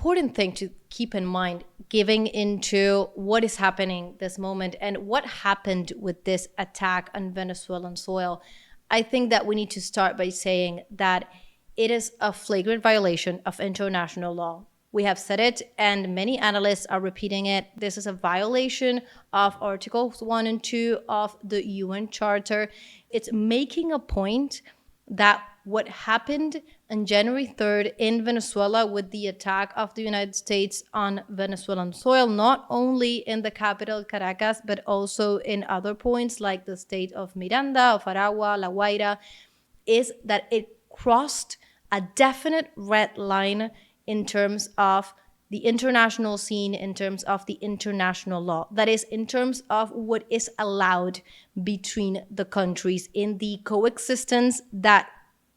important thing to keep in mind, giving into what is happening this moment and what happened with this attack on Venezuelan soil, I think that we need to start by saying that it is a flagrant violation of international law. We have said it, and many analysts are repeating it. This is a violation of Articles 1 and 2 of the UN Charter. It's making a point that what happened on January 3rd in Venezuela with the attack of the United States on Venezuelan soil, not only in the capital Caracas, but also in other points like the state of Miranda, of Aragua, La Guaira, is that it crossed a definite red line in terms of the international scene, in terms of the international law. That is, in terms of what is allowed between the countries in the coexistence that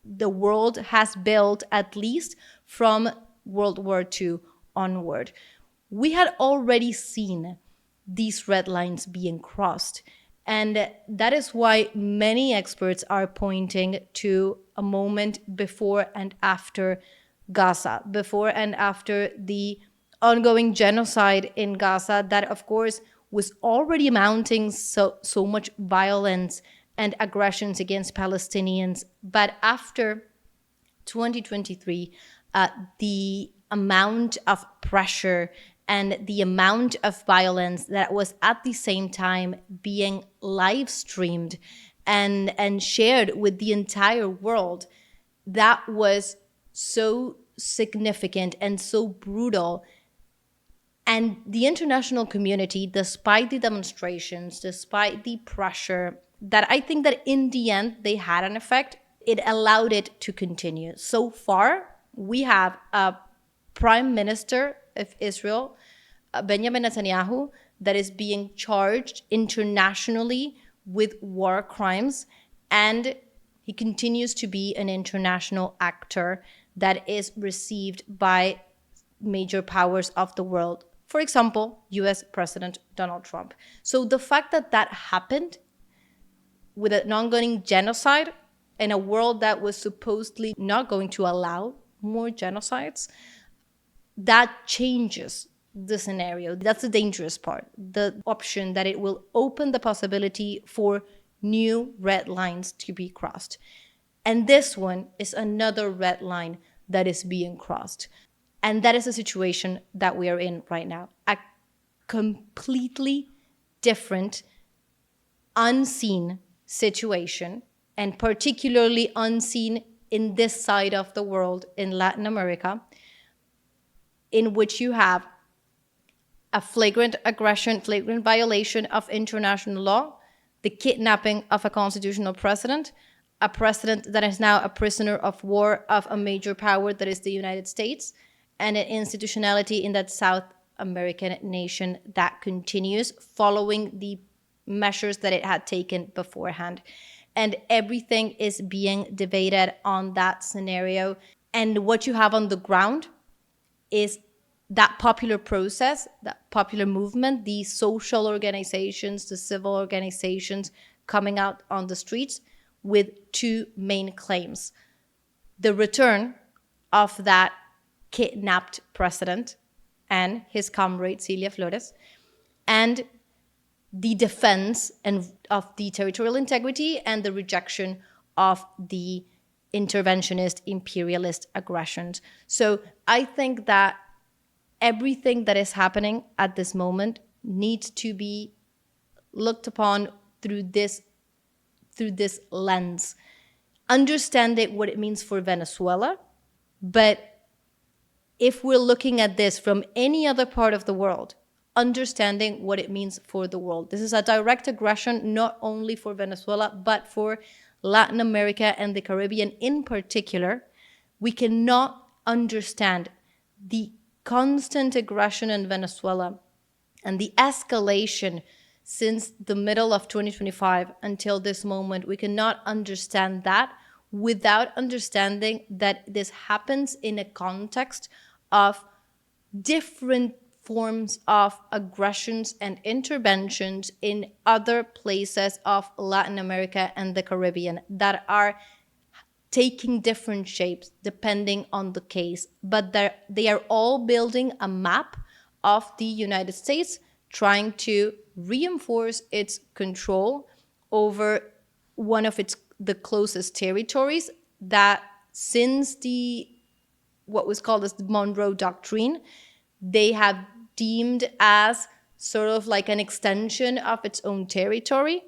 the world has built, at least from World War II onward. We had already seen these red lines being crossed. And that is why many experts are pointing to a moment before and after Gaza, before and after the ongoing genocide in Gaza that, of course, was already mounting so much violence and aggressions against Palestinians. But after 2023, the amount of pressure and the amount of violence that was at the same time being live streamed and shared with the entire world, that was so significant and so brutal. And the international community, despite the demonstrations, despite the pressure, that I think that in the end they had an effect, it allowed it to continue. So far, we have a prime minister of Israel, Benjamin Netanyahu, that is being charged internationally with war crimes, and he continues to be an international actor that is received by major powers of the world. For example, US President Donald Trump. So the fact that that happened with an ongoing genocide in a world that was supposedly not going to allow more genocides, that changes the scenario. That's the dangerous part, the option that it will open the possibility for new red lines to be crossed. And this one is another red line that is being crossed. And that is the situation that we are in right now. A completely different, unseen situation, and particularly unseen in this side of the world, in Latin America, in which you have a flagrant aggression, flagrant violation of international law, the kidnapping of a constitutional president, a president that is now a prisoner of war of a major power that is the United States, and an institutionality in that South American nation that continues following the measures that it had taken beforehand. And everything is being debated on that scenario. And what you have on the ground is that popular process, that popular movement, the social organizations, the civil organizations coming out on the streets with two main claims: the return of that kidnapped president and his comrade Celia Flores, and the defense of the territorial integrity and the rejection of the interventionist, imperialist aggressions. So I think that everything that is happening at this moment needs to be looked upon through this lens, understanding what it means for Venezuela. But if we're looking at this from any other part of the world, understanding what it means for the world. This is a direct aggression, not only for Venezuela, but for Latin America and the Caribbean in particular. We cannot understand the constant aggression in Venezuela and the escalation since the middle of 2025 until this moment. We cannot understand that without understanding that this happens in a context of different forms of aggressions and interventions in other places of Latin America and the Caribbean that are taking different shapes depending on the case, but they are all building a map of the United States trying to reinforce its control over one of the closest territories that, since what was called as the Monroe Doctrine, they have deemed as sort of like an extension of its own territory.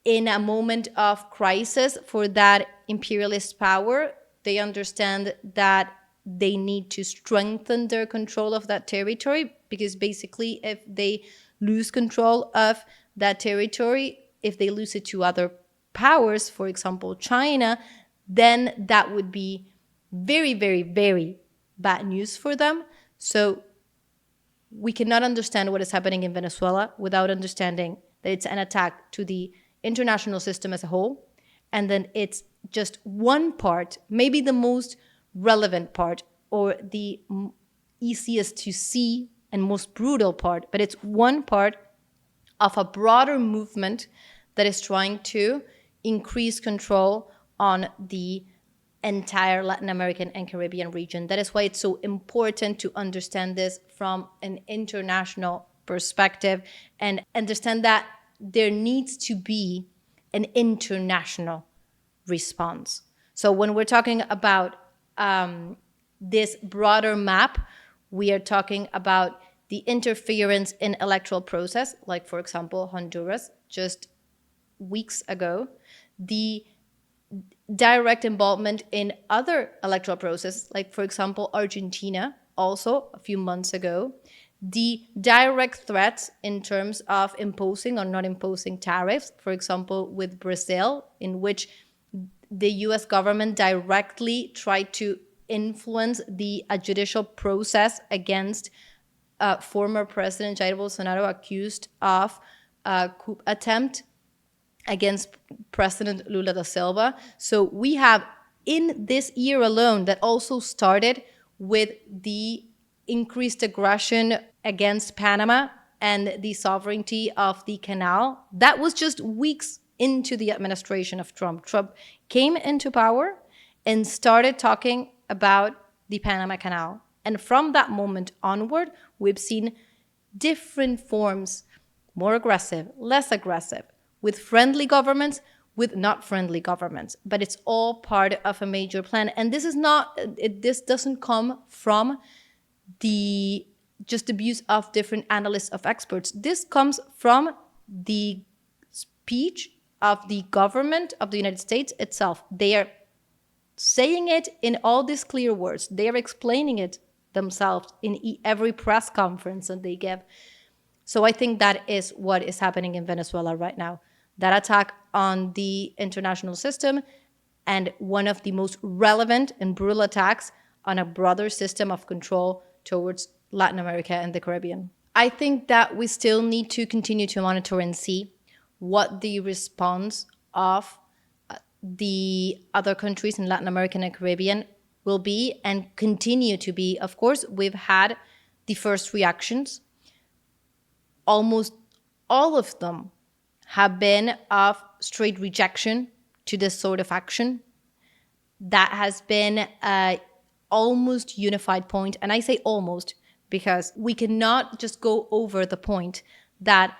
In a moment of crisis for that imperialist power, they understand that they need to strengthen their control of that territory, because basically if they lose control of that territory, if they lose it to other powers, for example, China, then that would be very, very, very bad news for them. So we cannot understand what is happening in Venezuela without understanding that it's an attack to the international system as a whole. And then it's just one part, maybe the most relevant part or the easiest to see and most brutal part, but it's one part of a broader movement that is trying to increase control on the entire Latin American and Caribbean region. That is why it's so important to understand this from an international perspective and understand that there needs to be an international response. So when we're talking about this broader map, we are talking about the interference in electoral process, like, for example, Honduras just weeks ago, the direct involvement in other electoral processes, like, for example, Argentina, also a few months ago, the direct threats in terms of imposing or not imposing tariffs, for example, with Brazil, in which the US government directly tried to influence the judicial process against former President Jair Bolsonaro, accused of a coup attempt against President Lula da Silva. So we have, in this year alone, that also started with the increased aggression against Panama and the sovereignty of the canal. That was just weeks into the administration of Trump. Trump came into power and started talking about the Panama Canal. And from that moment onward, we've seen different forms, more aggressive, less aggressive, with friendly governments, with not friendly governments. But it's all part of a major plan. And this doesn't come from the just abuse of different analysts of experts. This comes from the speech of the government of the United States itself. They are saying it in all these clear words. They are explaining it themselves in every press conference that they give. So I think that is what is happening in Venezuela right now. That attack on the international system, and one of the most relevant and brutal attacks on a broader system of control towards Latin America and the Caribbean. I think that we still need to continue to monitor and see what the response of the other countries in Latin America and Caribbean will be and continue to be. Of course, we've had the first reactions. Almost all of them have been of straight rejection to this sort of action. That has been a almost unified point. And I say almost because we cannot just go over the point that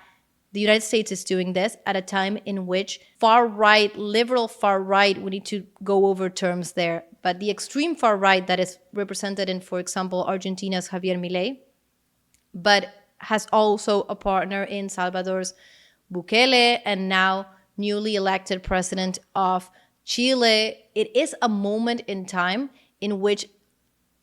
the United States is doing this at a time in which far-right, liberal far-right, we need to go over terms there, but the extreme far-right that is represented in, for example, Argentina's Javier Milei, but has also a partner in Salvador's Bukele, and now newly elected president of Chile. It is a moment in time in which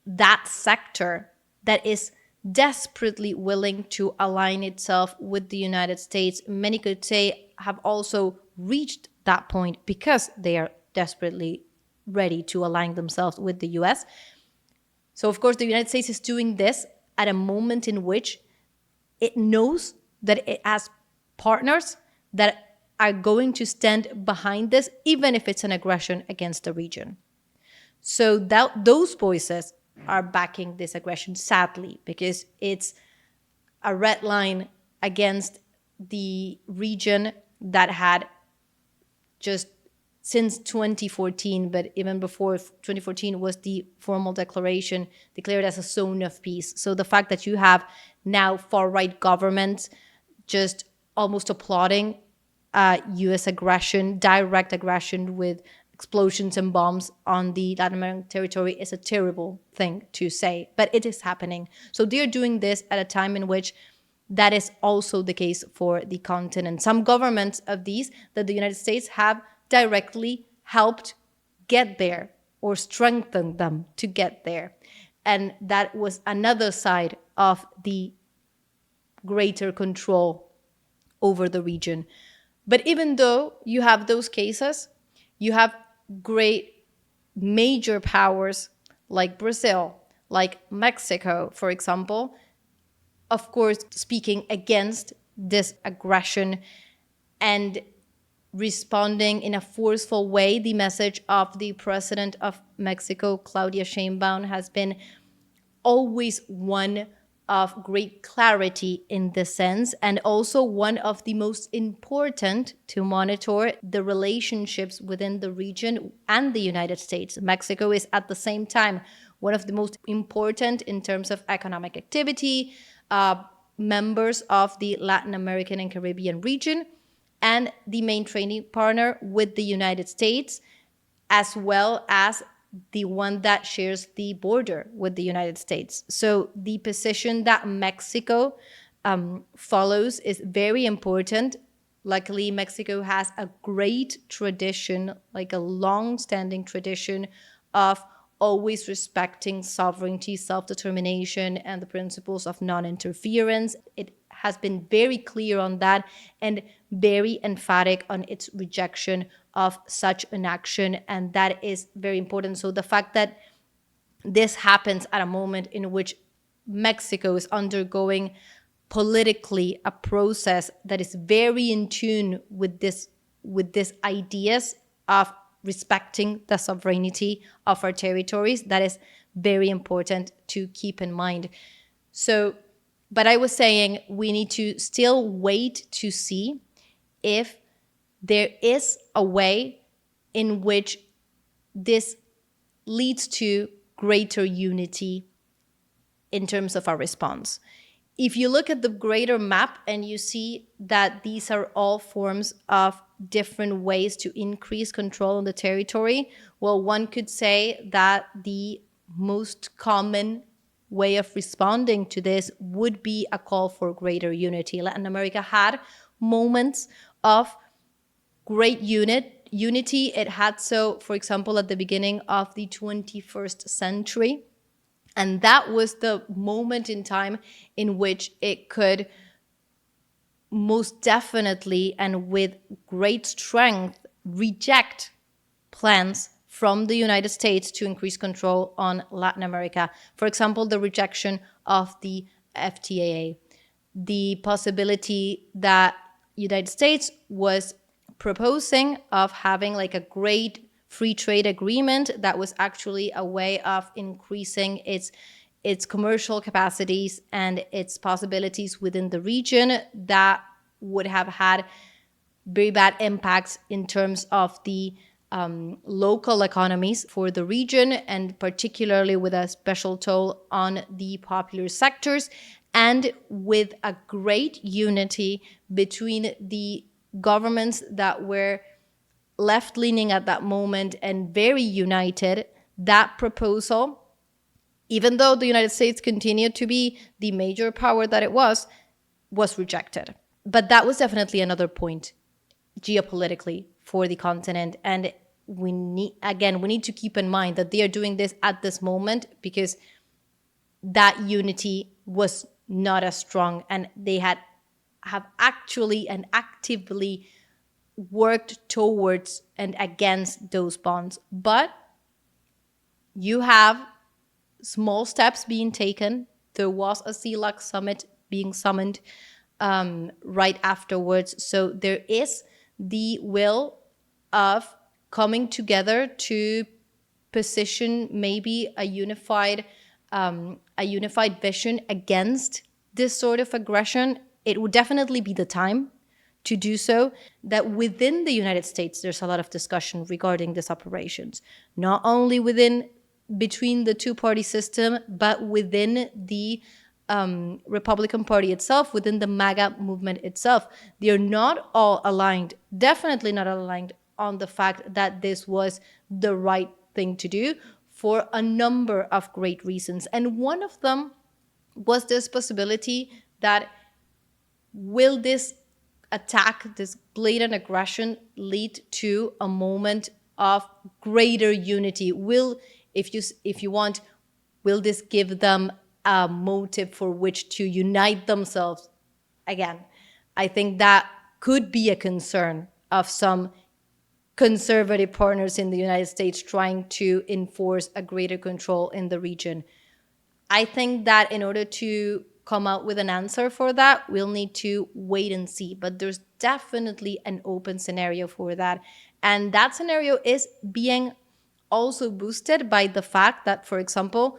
that sector that is desperately willing to align itself with the United States, many could say, have also reached that point because they are desperately ready to align themselves with the US. So, of course, the United States is doing this at a moment in which it knows that it has partners that are going to stand behind this, even if it's an aggression against the region. So those voices are backing this aggression, sadly, because it's a red line against the region that had just since 2014, but even before 2014 was the formal declaration declared as a zone of peace. So the fact that you have now far-right governments just almost applauding U.S. aggression, direct aggression with explosions and bombs on the Latin American territory is a terrible thing to say, but it is happening. So they're doing this at a time in which that is also the case for the continent. Some governments of these that the United States have directly helped get there or strengthened them to get there. And that was another side of the greater control over the region. But even though you have those cases, you have great major powers like Brazil, like Mexico, for example, of course, speaking against this aggression and responding in a forceful way. The message of the president of Mexico, Claudia Sheinbaum, has been always one of great clarity in this sense, and also one of the most important to monitor the relationships within the region and the United States. Mexico is at the same time one of the most important in terms of economic activity, members of the Latin American and Caribbean region, and the main trading partner with the United States, as well as the one that shares the border with the United States. So the position that Mexico follows is very important. Luckily, Mexico has a great tradition, like a long-standing tradition of always respecting sovereignty, self-determination, and the principles of non-interference. It has been very clear on that and very emphatic on its rejection of such an action, and that is very important. So the fact that this happens at a moment in which Mexico is undergoing politically a process that is very in tune with this ideas of respecting the sovereignty of our territories, that is very important to keep in mind. So, but I was saying we need to still wait to see if there is a way in which this leads to greater unity in terms of our response. If you look at the greater map and you see that these are all forms of different ways to increase control on the territory, well, one could say that the most common way of responding to this would be a call for greater unity. Latin America had moments of great unity. It had so, for example, at the beginning of the 21st century. And that was the moment in time in which it could most definitely and with great strength reject plans from the United States to increase control on Latin America. For example, the rejection of the FTAA, the possibility that United States was proposing of having like a great free trade agreement that was actually a way of increasing its commercial capacities and its possibilities within the region, that would have had very bad impacts in terms of the local economies for the region, and particularly with a special toll on the popular sectors, and with a great unity between the governments that were left-leaning at that moment and very united. That proposal, even though the United States continued to be the major power that it was rejected. But that was definitely another point geopolitically for the continent. And we need to keep in mind that they are doing this at this moment because that unity was not as strong, and they have actually and actively worked towards and against those bonds. But you have small steps being taken. There was a CELAC summit being summoned right afterwards. So there is the will of coming together to position maybe a unified vision against this sort of aggression. It would definitely be the time to do so, that within the United States, there's a lot of discussion regarding these operations, not only between the two-party system, but within the Republican Party itself, within the MAGA movement itself. They're not all aligned, definitely not aligned on the fact that this was the right thing to do for a number of great reasons. And one of them was this possibility that will this attack, this blatant aggression, lead to a moment of greater unity? If you want, will this give them a motive for which to unite themselves again? I think that could be a concern of some conservative partners in the United States trying to enforce a greater control in the region. I think that in order to come out with an answer for that, we'll need to wait and see. But there's definitely an open scenario for that. And that scenario is being also boosted by the fact that, for example,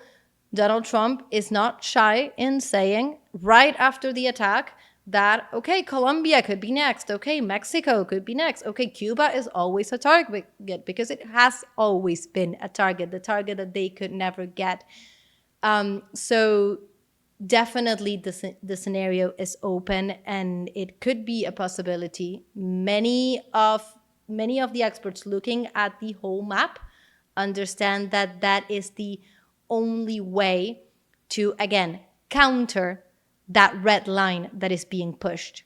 Donald Trump is not shy in saying right after the attack that, okay, Colombia could be next. Okay, Mexico could be next. Okay, Cuba is always a target because it has always been a target, the target that they could never get. So definitely the scenario is open and it could be a possibility. Many of the experts looking at the whole map understand that that is the only way to, again, counter that red line that is being pushed.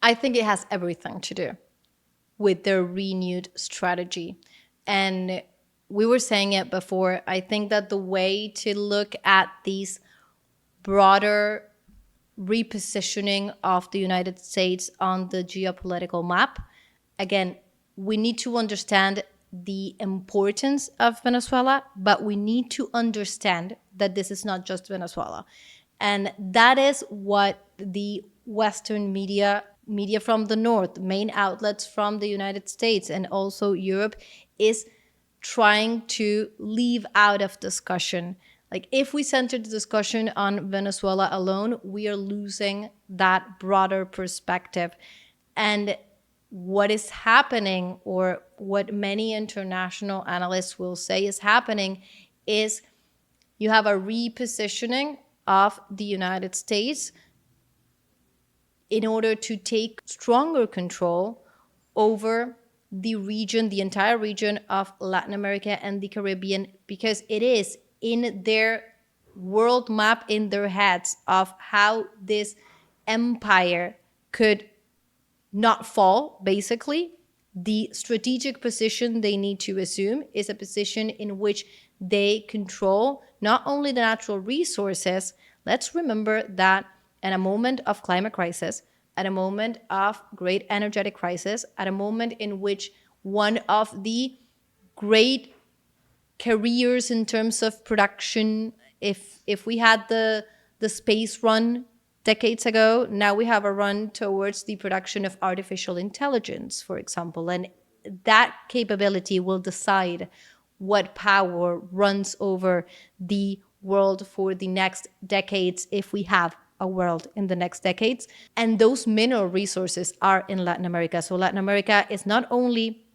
I think it has everything to do with their renewed strategy. And we were saying it before, I think that the way to look at these broader repositioning of the United States on the geopolitical map, again, we need to understand the importance of Venezuela, but we need to understand that this is not just Venezuela. And that is what the Western media from the North, main outlets from the United States and also Europe, is trying to leave out of discussion. Like, if we center the discussion on Venezuela alone, we are losing that broader perspective. And what is happening, or what many international analysts will say is happening, is you have a repositioning of the United States in order to take stronger control over the region, the entire region of Latin America and the Caribbean, because it is in their world map, in their heads, of how this empire could not fall, basically. The strategic position they need to assume is a position in which they control not only the natural resources. Let's remember that at a moment of climate crisis, at a moment of great energetic crisis, at a moment in which one of the great careers in terms of production, if we had the space run decades ago, now we have a run towards the production of artificial intelligence, for example. And that capability will decide what power runs over the world for the next decades, if we have a world in the next decades. And those mineral resources are in Latin America. So Latin America is not only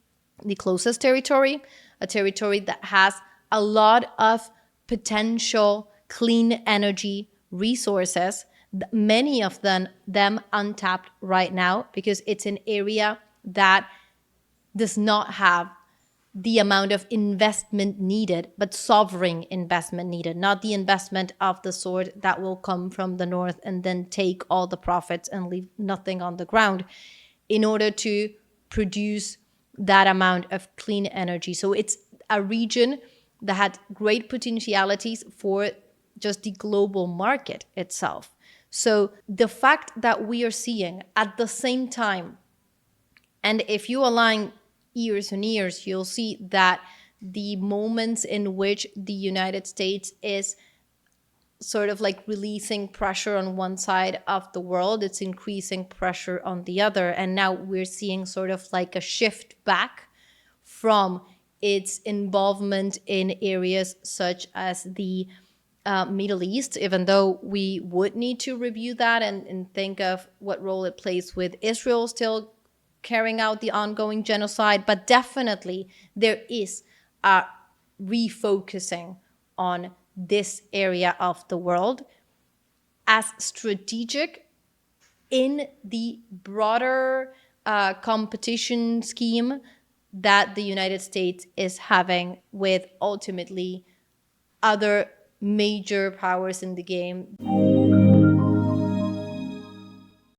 the closest territory, a territory that has a lot of potential clean energy resources, many of them untapped right now, because it's an area that does not have the amount of investment needed, but sovereign investment needed, not the investment of the sort that will come from the north and then take all the profits and leave nothing on the ground in order to produce that amount of clean energy. So it's a region that had great potentialities for just the global market itself. So the fact that we are seeing at the same time, and if you align years and years, you'll see that the moments in which the United States is sort of like releasing pressure on one side of the world, it's increasing pressure on the other. And now we're seeing sort of like a shift back from its involvement in areas such as the Middle East, even though we would need to review that and think of what role it plays with Israel still carrying out the ongoing genocide. But definitely there is a refocusing on this area of the world as strategic in the broader competition scheme that the United States is having with ultimately other major powers in the game.